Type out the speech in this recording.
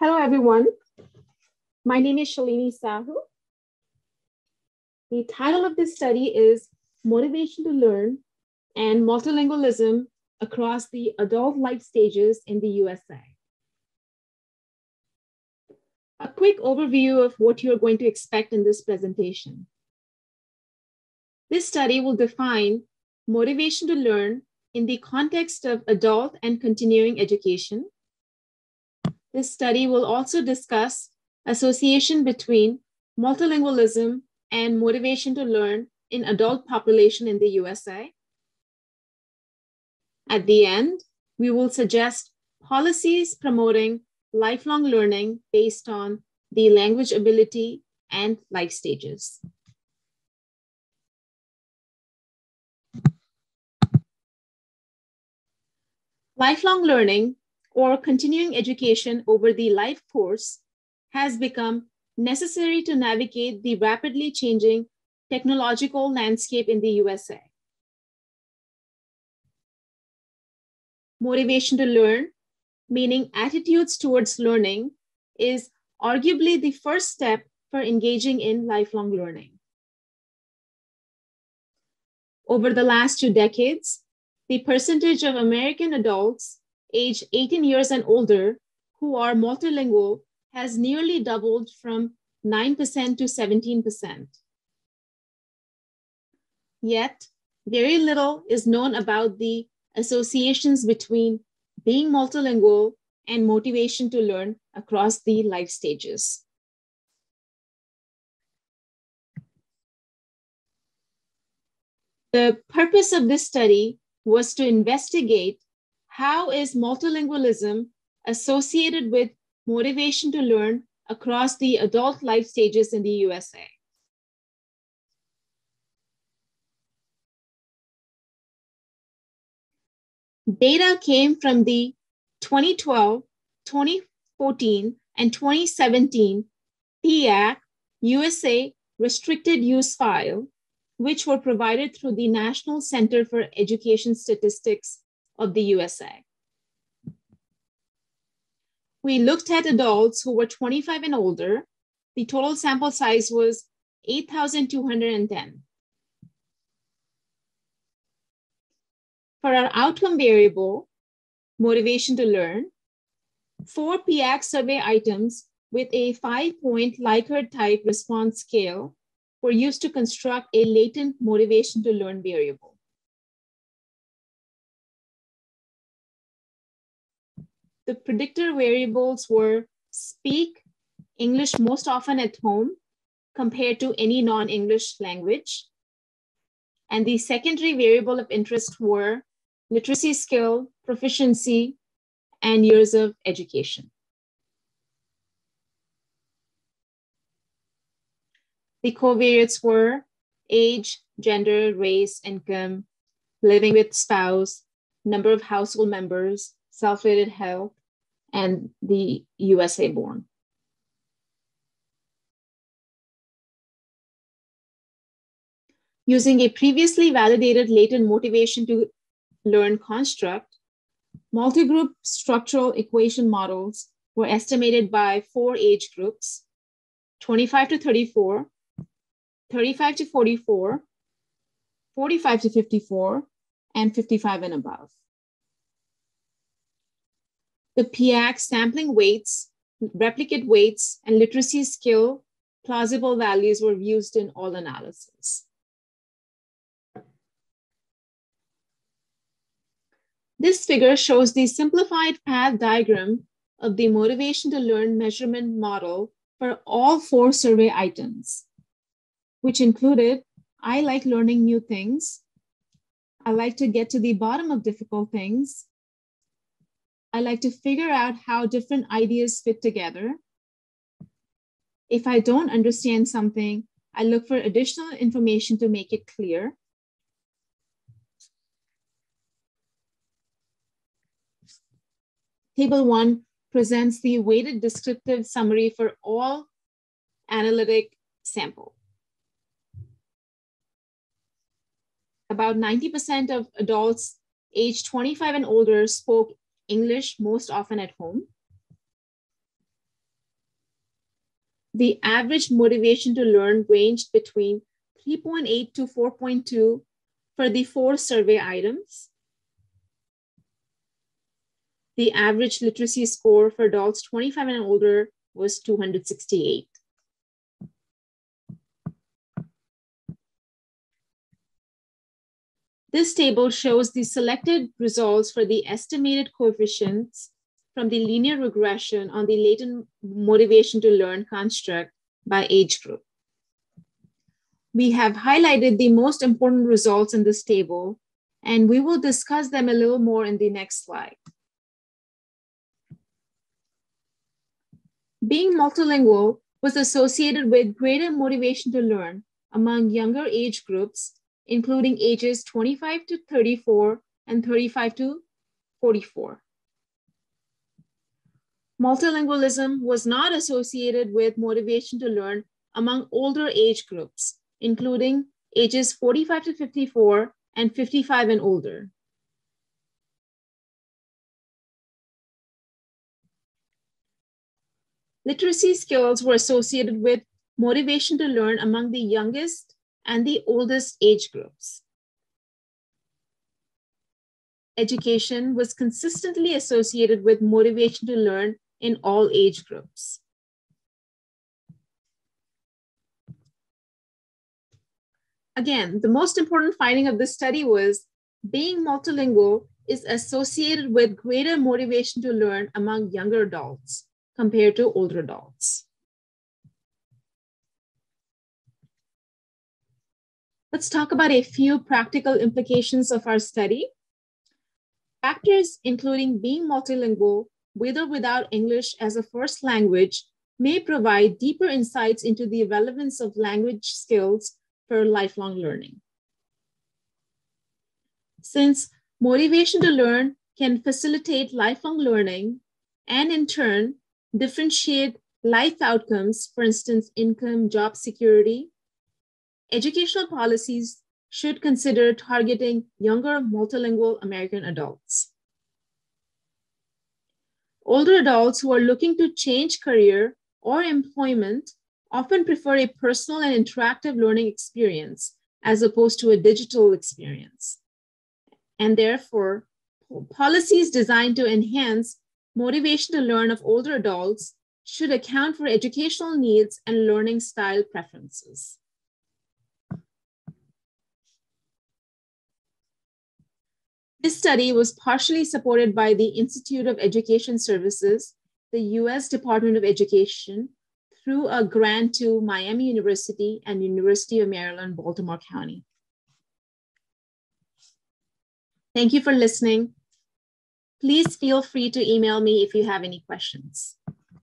Hello, everyone. My name is Shalini Sahoo. The title of this study is Motivation to Learn and Multilingualism Across the Adult Life Stages in the USA. A quick overview of what you're going to expect in this presentation. This study will define motivation to learn in the context of adult and continuing education. This study will also discuss association between multilingualism and motivation to learn in adult population in the USA. At the end, we will suggest policies promoting lifelong learning based on the language ability and life stages. Lifelong learning or continuing education over the life course has become necessary to navigate the rapidly changing technological landscape in the USA. Motivation to learn, meaning attitudes towards learning, is arguably the first step for engaging in lifelong learning. Over the last 2 decades, the percentage of American adults aged 18 years and older who are multilingual has nearly doubled from 9% to 17%. Yet, very little is known about the associations between being multilingual and motivation to learn across the life stages. The purpose of this study was to investigate how is multilingualism associated with motivation to learn across the adult life stages in the USA. Data came from the 2012, 2014, and 2017 PIAAC USA restricted use file, which were provided through the National Center for Education Statistics of the USA. We looked at adults who were 25 and older. The total sample size was 8,210. For our outcome variable, motivation to learn, 4 PIAAC survey items with a 5-point Likert type response scale were used to construct a latent motivation to learn variable. The predictor variables were speak English most often at home compared to any non-English language. And the secondary variable of interest were literacy skill, proficiency, and years of education. The covariates were age, gender, race, income, living with spouse, number of household members, self-rated health, and the USA born. Using a previously validated latent motivation to learn construct, multi-group structural equation models were estimated by 4 age groups: 25 to 34, 35 to 44, 45 to 54, and 55 and above. The PIAAC sampling weights, replicate weights, and literacy skill plausible values were used in all analyses. This figure shows the simplified path diagram of the motivation to learn measurement model for all 4 survey items, which included, I like learning new things. I like to get to the bottom of difficult things. I like to figure out how different ideas fit together. If I don't understand something, I look for additional information to make it clear. Table 1 presents the weighted descriptive summary for all analytic sample. About 90% of adults aged 25 and older spoke English most often at home. the average motivation to learn ranged between 3.8 to 4.2 for the 4 survey items. The average literacy score for adults 25 and older was 268. This table shows the selected results for the estimated coefficients from the linear regression on the latent motivation to learn construct by age group. We have highlighted the most important results in this table, and we will discuss them a little more in the next slide. Being multilingual was associated with greater motivation to learn among younger age groups, including ages 25 to 34 and 35 to 44. Multilingualism was not associated with motivation to learn among older age groups, including ages 45 to 54 and 55 and older. Literacy skills were associated with motivation to learn among the youngest and the oldest age groups. Education was consistently associated with motivation to learn in all age groups. Again, the most important finding of this study was being multilingual is associated with greater motivation to learn among younger adults compared to older adults. Let's talk about a few practical implications of our study. Factors including being multilingual, with or without English as a first language, may provide deeper insights into the relevance of language skills for lifelong learning. Since motivation to learn can facilitate lifelong learning and in turn differentiate life outcomes, for instance, income, job security, educational policies should consider targeting younger multilingual American adults. Older adults who are looking to change career or employment often prefer a personal and interactive learning experience as opposed to a digital experience. And therefore, policies designed to enhance motivation to learn of older adults should account for educational needs and learning style preferences. This study was partially supported by the Institute of Education Services, the US Department of Education, through a grant to Miami University and University of Maryland, Baltimore County. Thank you for listening. Please feel free to email me if you have any questions.